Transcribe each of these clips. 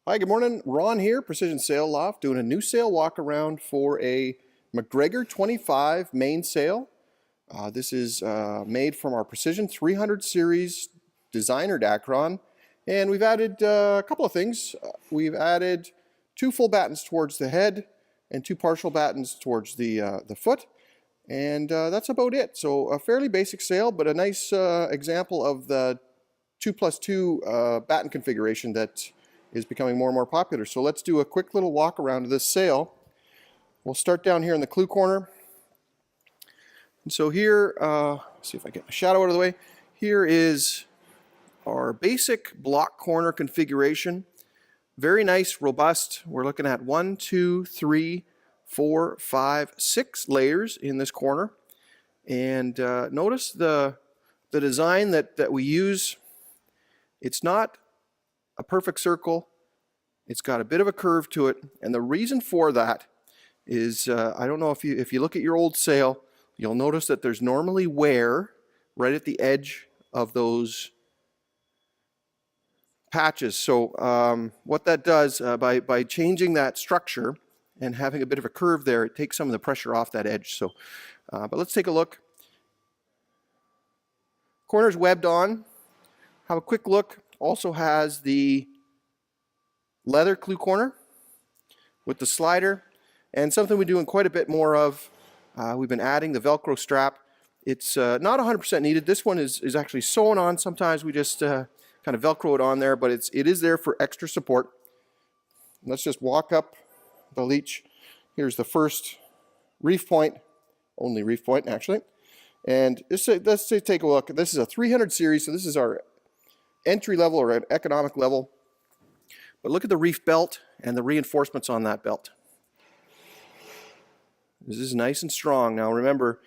Hi, good morning. Ron here, Precision Sail Loft, doing a new sail walk around for a MacGregor 25 mainsail. This is made from our Precision 300 series designer Dacron, and we've added a couple of things. We've added 2 full battens towards the head and 2 partial battens towards the foot, and that's about it. So a fairly basic sail, but a nice example of the 2+2 batten configuration that is becoming more and more popular. So let's do a quick little walk around of this sail. We'll start down here in the clew corner. And so here, see if I get my shadow out of the way. Here is our basic block corner configuration. Very nice, robust. We're looking at 1, 2, 3, 4, 5, 6 layers in this corner. And notice the design that we use. It's not a perfect circle. It's got a bit of a curve to it, and the reason for that is I don't know if you look at your old sail, you'll notice that there's normally wear right at the edge of those patches. So what that does by changing that structure and having a bit of a curve there, it takes some of the pressure off that edge. So but let's take a look. Corner's webbed on. Have a quick look. Also has the leather clew corner with the slider, and something we're doing quite a bit more of. We've been adding the Velcro strap. It's not 100% needed. This one is actually sewn on. Sometimes we just kind of Velcro it on there, but it is there for extra support. Let's just walk up the leech. Here's the first reef point, only reef point actually. And let's take a look. This is a 300 series, so this is our entry level or an economic level. But look at the reef belt and the reinforcements on that belt. This is nice and strong. Now remember,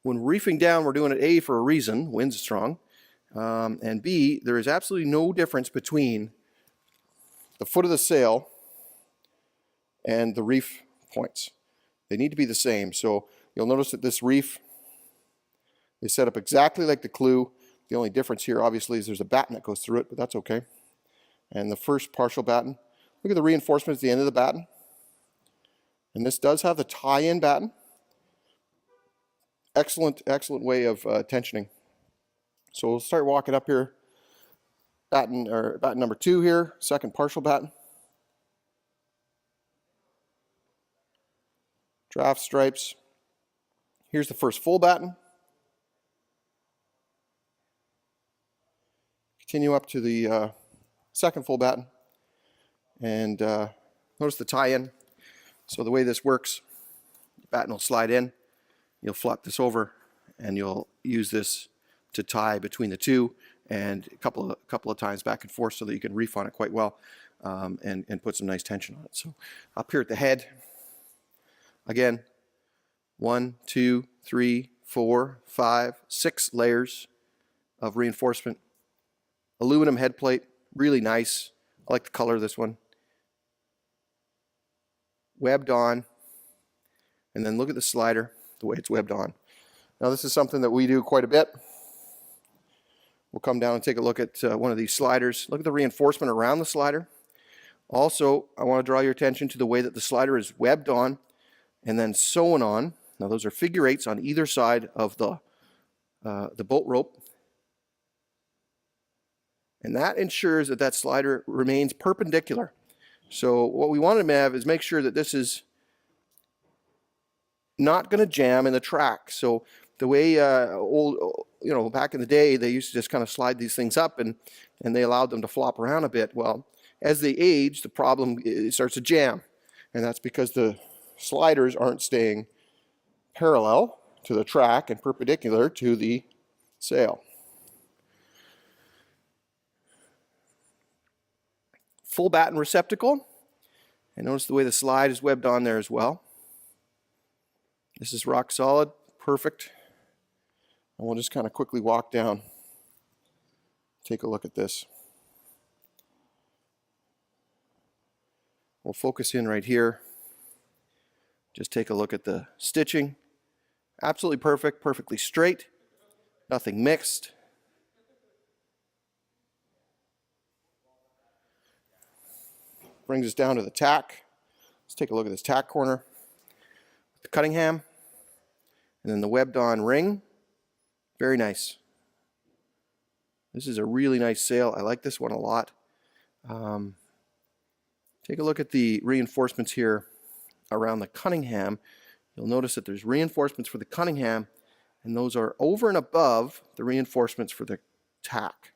when reefing down, we're doing it A, for a reason, wind's strong, and B, there is absolutely no difference between the foot of the sail and the reef points. They need to be the same. So you'll notice that this reef is set up exactly like the clew. The only difference here, obviously, is there's a batten that goes through it, but that's okay. And the first partial batten. Look at the reinforcements at the end of the batten. And this does have the tie-in batten. Excellent, excellent way of tensioning. So we'll start walking up here. Batten number 2 here, second partial batten. Draft stripes. Here's the first full batten. Continue up to the second full batten, and notice the tie-in. So the way this works, the batten will slide in, you'll flop this over, and you'll use this to tie between the two, and a couple of times back and forth so that you can reef on it quite well, and put some nice tension on it. So up here at the head, again, 1, 2, 3, 4, 5, 6 layers of reinforcement. Aluminum head plate, really nice. I like the color of this one. Webbed on, and then look at the slider, the way it's webbed on. Now this is something that we do quite a bit. We'll come down and take a look at one of these sliders. Look at the reinforcement around the slider. Also, I want to draw your attention to the way that the slider is webbed on and then sewn on. Now those are figure 8s on either side of the boat rope. And that ensures that that slider remains perpendicular. So what we want to have is make sure that this is not going to jam in the track. So the way back in the day, they used to just kind of slide these things up, and they allowed them to flop around a bit. Well, as they age, the problem starts to jam, and that's because the sliders aren't staying parallel to the track and perpendicular to the sail. Full batten receptacle, and notice the way the slide is webbed on there as well. This is rock solid, perfect. And we'll just kind of quickly walk down, take a look at this. We'll focus in right here. Just take a look at the stitching. Absolutely perfect, perfectly straight, nothing mixed. brings us down to the tack. Let's take a look at this tack corner. The Cunningham, and then the webbed on ring. Very nice. This is a really nice sail. I like this one a lot. Take a look at the reinforcements here around the Cunningham. You'll notice that there's reinforcements for the Cunningham, and those are over and above the reinforcements for the tack.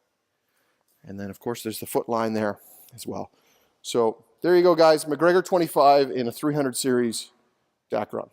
And then, of course, there's the foot line there as well. So there you go, guys. MacGregor 25 in a 300 series Dacron.